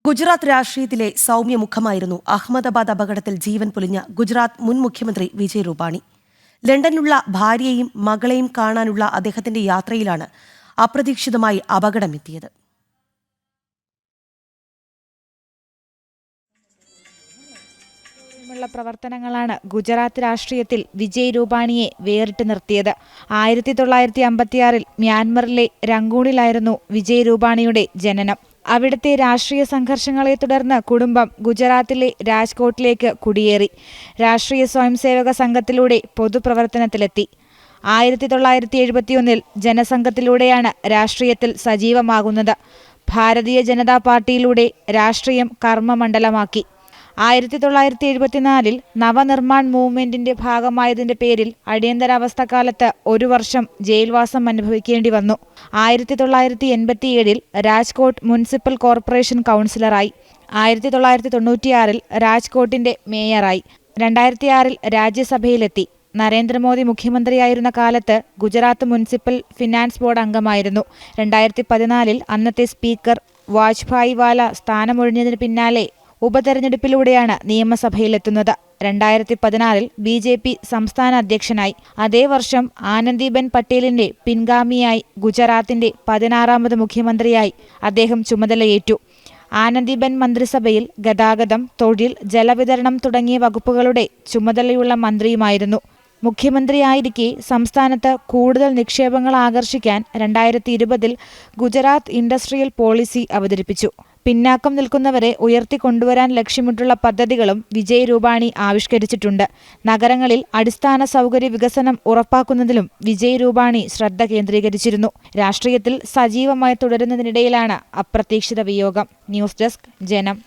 ഗുജറാത്ത് രാഷ്ട്രീയത്തിലെ സൗമ്യമുഖമായിരുന്നു അഹമ്മദാബാദ് അപകടത്തിൽ ജീവൻ പൊലിഞ്ഞ ഗുജറാത്ത് മുൻ മുഖ്യമന്ത്രി വിജയ് രൂപാണി. ലണ്ടനിലുള്ള ഭാര്യയെയും മകളെയും കാണാനുള്ള അദ്ദേഹത്തിന്റെ യാത്രയിലാണ് അപ്രതീക്ഷിതമായി അപകടമെത്തിയത്. പ്രവർത്തനങ്ങളാണ് ഗുജറാത്ത് രാഷ്ട്രീയത്തിൽ വിജയ് രൂപാണിയെ വേറിട്ട് നിർത്തിയത്. 1956 മ്യാൻമറിലെ രംഗൂണിലായിരുന്നു വിജയ് രൂപാണിയുടെ ജനനം. അവിടുത്തെ രാഷ്ട്രീയ സംഘർഷങ്ങളെ തുടർന്ന് കുടുംബം ഗുജറാത്തിലെ രാജ്കോട്ടിലേക്ക് കുടിയേറി. രാഷ്ട്രീയ സ്വയംസേവക സംഘത്തിലൂടെ പൊതുപ്രവർത്തനത്തിലെത്തി. 1971 ജനസംഘത്തിലൂടെയാണ് രാഷ്ട്രീയത്തിൽ സജീവമാകുന്നത്. ഭാരതീയ ജനതാ പാർട്ടിയിലൂടെ രാഷ്ട്രീയം കർമ്മമണ്ഡലമാക്കി. 1974 നവനിർമ്മാൺ മൂവ്മെന്റിന്റെ ഭാഗമായതിന്റെ പേരിൽ അടിയന്തരാവസ്ഥക്കാലത്ത് 1 വർഷം ജയിൽവാസം അനുഭവിക്കേണ്ടി വന്നു. 1987 രാജ്കോട്ട് മുനിസിപ്പൽ കോർപ്പറേഷൻ കൗൺസിലറായി. 1996 രാജ്കോട്ടിന്റെ മേയറായി. 2006 രാജ്യസഭയിലെത്തി. നരേന്ദ്രമോദി മുഖ്യമന്ത്രിയായിരുന്ന കാലത്ത് ഗുജറാത്ത് മുനിസിപ്പൽ ഫിനാൻസ് ബോർഡ് അംഗമായിരുന്നു. 2014 അന്നത്തെ സ്പീക്കർ വാജ്ഭായ് വാല സ്ഥാനമൊഴിഞ്ഞതിന് പിന്നാലെ ഉപതെരഞ്ഞെടുപ്പിലൂടെയാണ് നിയമസഭയിലെത്തുന്നത്. 2016 BJP സംസ്ഥാന അധ്യക്ഷനായി. അതേ വർഷം ആനന്ദിബെൻ പട്ടേലിന്റെ പിൻഗാമിയായി ഗുജറാത്തിന്റെ 16ാമത് മുഖ്യമന്ത്രിയായി അദ്ദേഹം ചുമതലയേറ്റു. ആനന്ദിബെൻ മന്ത്രിസഭയിൽ ഗതാഗതം, തൊഴിൽ, ജലവിതരണം തുടങ്ങിയ വകുപ്പുകളുടെ ചുമതലയുള്ള മന്ത്രിയുമായിരുന്നു. മുഖ്യമന്ത്രിയായിരിക്കെ സംസ്ഥാനത്ത് കൂടുതൽ നിക്ഷേപങ്ങൾ ആകർഷിക്കാൻ 2020 ഗുജറാത്ത് ഇൻഡസ്ട്രിയൽ പോളിസി അവതരിപ്പിച്ചു. പിന്നാക്കം നിൽക്കുന്നവരെ ഉയർത്തിക്കൊണ്ടുവരാൻ ലക്ഷ്യമിട്ടുള്ള പദ്ധതികളും വിജയ് രൂപാണി ആവിഷ്കരിച്ചിട്ടുണ്ട്. നഗരങ്ങളിൽ അടിസ്ഥാന സൗകര്യ വികസനം ഉറപ്പാക്കുന്നതിലും വിജയ് രൂപാണി ശ്രദ്ധ കേന്ദ്രീകരിച്ചിരുന്നു. രാഷ്ട്രീയത്തിൽ സജീവമായി തുടരുന്നതിനിടയിലാണ് അപ്രതീക്ഷിത വിയോഗം. ന്യൂസ് ഡെസ്ക് ജനം.